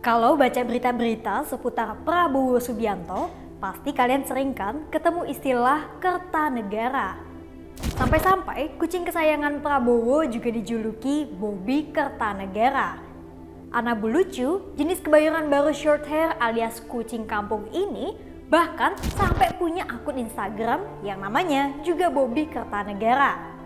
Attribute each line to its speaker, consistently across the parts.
Speaker 1: Kalau baca berita-berita seputar Prabowo Subianto, pasti kalian sering kan ketemu istilah Kertanegara. Sampai-sampai kucing kesayangan Prabowo juga dijuluki Bobby Kertanegara. Anak lucu, jenis kebayoran baru short hair alias kucing kampung ini bahkan sampai punya akun Instagram yang namanya juga Bobby Kertanegara.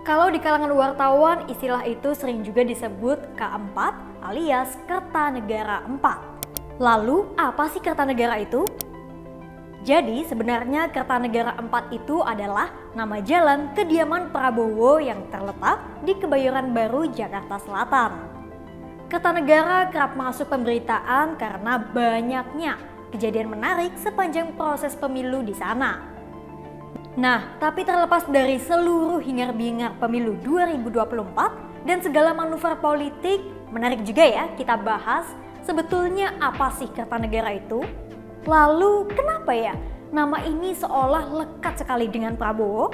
Speaker 1: Kalau di kalangan wartawan, istilah itu sering juga disebut K4 alias Kertanegara 4. Lalu, apa sih Kertanegara itu? Jadi, sebenarnya Kertanegara 4 itu adalah nama jalan kediaman Prabowo yang terletak di Kebayoran Baru, Jakarta Selatan. Kertanegara kerap masuk pemberitaan karena banyaknya kejadian menarik sepanjang proses pemilu di sana. Nah, tapi terlepas dari seluruh hingar-bingar pemilu 2024 dan segala manuver politik, menarik juga ya kita bahas sebetulnya apa sih Kertanegara itu? Lalu kenapa ya nama ini seolah lekat sekali dengan Prabowo?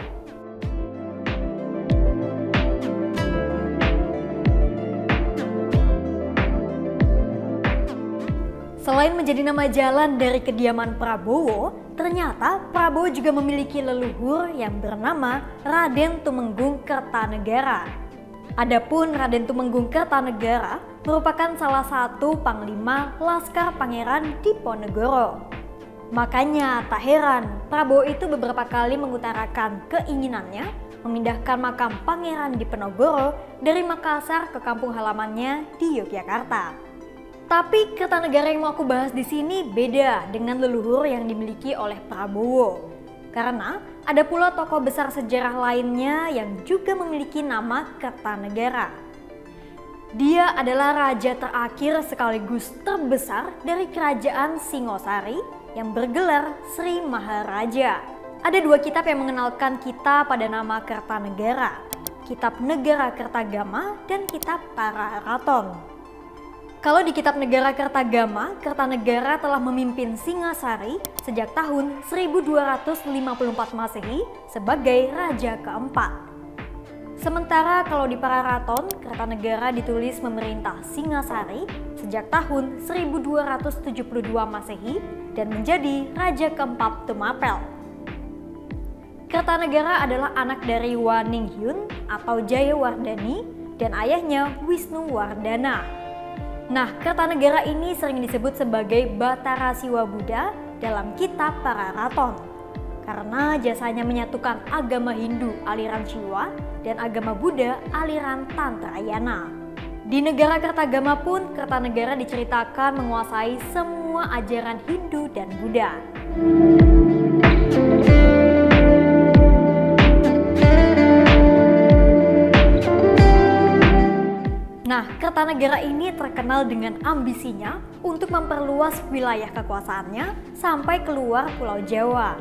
Speaker 1: Selain menjadi nama jalan dari kediaman Prabowo, ternyata Prabowo juga memiliki leluhur yang bernama Raden Tumenggung Kertanegara. Adapun Raden Tumenggung Kertanegara merupakan salah satu panglima Laskar Pangeran Diponegoro. Makanya tak heran Prabowo itu beberapa kali mengutarakan keinginannya memindahkan makam Pangeran Diponegoro dari Makassar ke kampung halamannya di Yogyakarta. Tapi Kertanegara yang mau aku bahas di sini beda dengan leluhur yang dimiliki oleh Prabowo. Karena ada pula tokoh besar sejarah lainnya yang juga memiliki nama Kertanegara. Dia adalah raja terakhir sekaligus terbesar dari kerajaan Singosari yang bergelar Sri Maharaja. Ada dua kitab yang mengenalkan kita pada nama Kertanegara. Kitab Negara Kertagama dan Kitab Pararaton. Kalau di Kitab Negara Kertagama, Kertanegara telah memimpin Singasari sejak tahun 1254 Masehi sebagai raja keempat. Sementara kalau di Pararaton, Kertanegara ditulis memerintah Singasari sejak tahun 1272 Masehi dan menjadi raja keempat Tumapel. Kertanegara adalah anak dari Waninghyun atau Jayawardhani dan ayahnya Wisnuwardana. Nah, Kertanegara ini sering disebut sebagai Batara Siwa Buddha dalam kitab Pararaton karena jasanya menyatukan agama Hindu aliran Siwa dan agama Buddha aliran Tantrayana. Di negara Kertagama pun Kertanegara diceritakan menguasai semua ajaran Hindu dan Buddha. Nah, Kertanegara ini terkenal dengan ambisinya untuk memperluas wilayah kekuasaannya sampai keluar Pulau Jawa.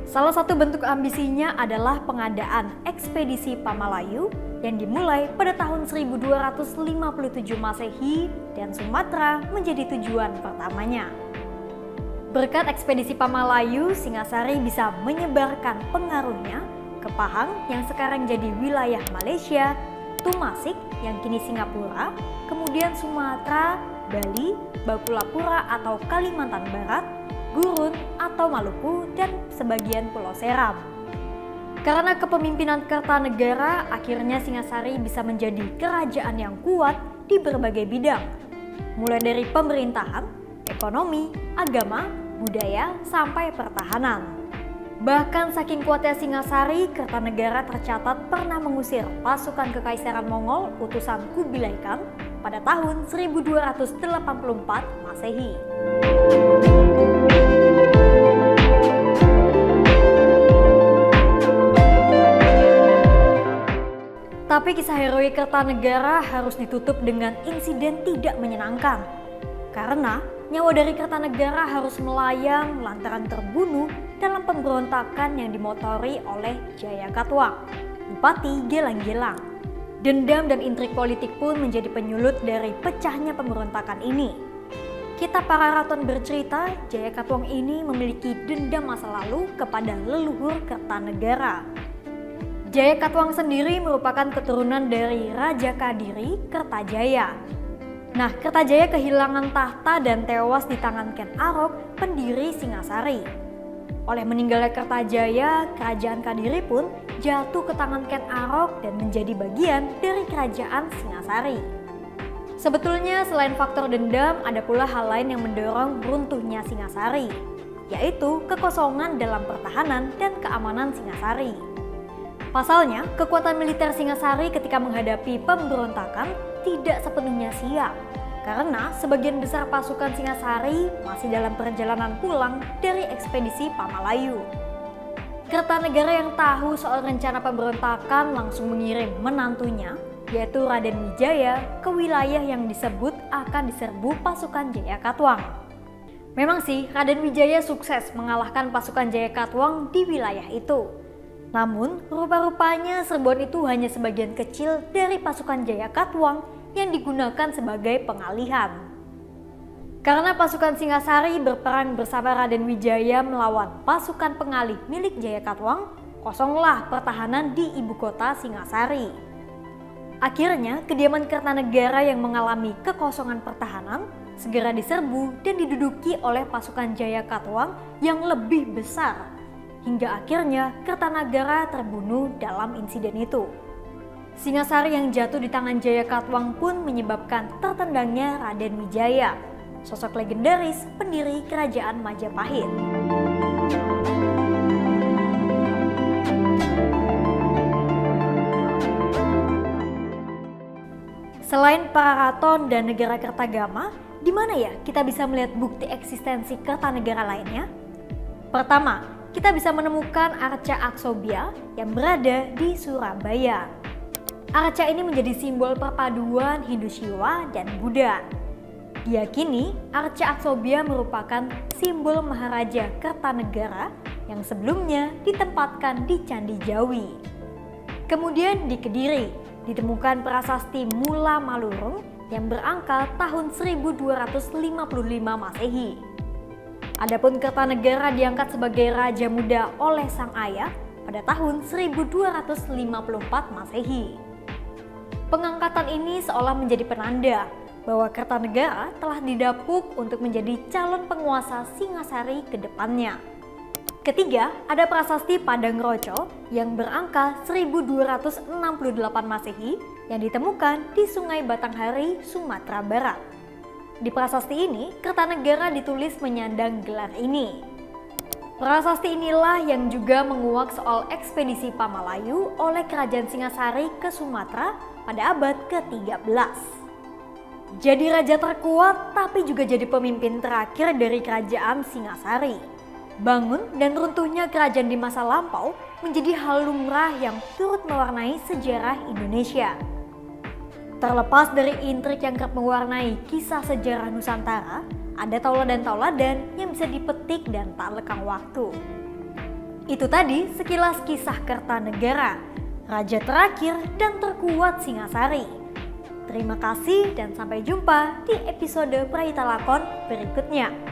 Speaker 1: Salah satu bentuk ambisinya adalah pengadaan ekspedisi Pamalayu yang dimulai pada tahun 1257 Masehi dan Sumatera menjadi tujuan pertamanya. Berkat ekspedisi Pamalayu, Singasari bisa menyebarkan pengaruhnya ke Pahang yang sekarang jadi wilayah Malaysia, Tumasik yang kini Singapura, kemudian Sumatera, Bali, Bakulapura atau Kalimantan Barat, Gurun atau Maluku, dan sebagian Pulau Seram. Karena kepemimpinan Kertanegara, akhirnya Singasari bisa menjadi kerajaan yang kuat di berbagai bidang, mulai dari pemerintahan, ekonomi, agama, budaya, sampai pertahanan. Bahkan saking kuatnya Singasari, Kertanegara tercatat pernah mengusir pasukan Kekaisaran Mongol utusan Kubilai Khan pada tahun 1284 Masehi. Tapi kisah heroik Kertanegara harus ditutup dengan insiden tidak menyenangkan. Karena nyawa dari Kertanegara harus melayang lantaran terbunuh dalam pemberontakan yang dimotori oleh Jaya Katuang, Bupati Gelang-Gelang. Dendam dan intrik politik pun menjadi penyulut dari pecahnya pemberontakan ini. Kitab Pararaton bercerita Jaya Katuang ini memiliki dendam masa lalu kepada leluhur Kertanegara. Jaya Katuang sendiri merupakan keturunan dari Raja Kadiri Kertajaya. Nah, Kertajaya kehilangan tahta dan tewas di tangan Ken Arok, pendiri Singasari. Oleh meninggalnya Kertajaya, kerajaan Kadiri pun jatuh ke tangan Ken Arok dan menjadi bagian dari kerajaan Singasari. Sebetulnya selain faktor dendam, ada pula hal lain yang mendorong runtuhnya Singasari, yaitu kekosongan dalam pertahanan dan keamanan Singasari. Pasalnya, kekuatan militer Singasari ketika menghadapi pemberontakan tidak sepenuhnya siap, karena sebagian besar pasukan Singasari masih dalam perjalanan pulang dari ekspedisi Pamalayu. Kertanegara yang tahu soal rencana pemberontakan langsung mengirim menantunya, yaitu Raden Wijaya, ke wilayah yang disebut akan diserbu pasukan Jayakatwang. Memang sih, Raden Wijaya sukses mengalahkan pasukan Jayakatwang di wilayah itu. Namun, rupa-rupanya serbuan itu hanya sebagian kecil dari pasukan Jayakatwang yang digunakan sebagai pengalihan. Karena pasukan Singasari berperang bersama Raden Wijaya melawan pasukan pengalih milik Jayakatwang, kosonglah pertahanan di ibu kota Singasari. Akhirnya, kediaman Kertanegara yang mengalami kekosongan pertahanan segera diserbu dan diduduki oleh pasukan Jayakatwang yang lebih besar. Hingga akhirnya Kertanagara terbunuh dalam insiden itu. Singasari yang jatuh di tangan Jayakatwang pun menyebabkan tertendangnya Raden Wijaya, sosok legendaris pendiri kerajaan Majapahit. Selain Pararaton dan negara Kertagama, di mana ya kita bisa melihat bukti eksistensi Kertanegara lainnya? Pertama, kita bisa menemukan Arca Aksobia yang berada di Surabaya. Arca ini menjadi simbol perpaduan Hindu Siwa dan Buddha. Diyakini Arca Aksobia merupakan simbol Maharaja Kertanegara yang sebelumnya ditempatkan di Candi Jawi. Kemudian di Kediri ditemukan prasasti Mula Malurung yang berangka tahun 1255 Masehi. Adapun Kertanegara diangkat sebagai Raja Muda oleh sang ayah pada tahun 1254 Masehi. Pengangkatan ini seolah menjadi penanda bahwa Kertanegara telah didapuk untuk menjadi calon penguasa Singasari ke depannya. Ketiga, ada prasasti Padang Roco yang berangka 1268 Masehi yang ditemukan di Sungai Batanghari, Sumatera Barat. Di prasasti ini, Kertanegara ditulis menyandang gelar ini. Prasasti inilah yang juga menguak soal ekspedisi Pamalayu oleh kerajaan Singasari ke Sumatera pada abad ke-13. Jadi raja terkuat tapi juga jadi pemimpin terakhir dari kerajaan Singasari. Bangun dan runtuhnya kerajaan di masa lampau menjadi hal lumrah yang turut mewarnai sejarah Indonesia. Terlepas dari intrik yang kerap mewarnai kisah sejarah Nusantara, ada tauladan-tauladan yang bisa dipetik dan tak lekang waktu. Itu tadi sekilas kisah Kertanegara, raja terakhir dan terkuat Singasari. Terima kasih dan sampai jumpa di episode Praita Lakon berikutnya.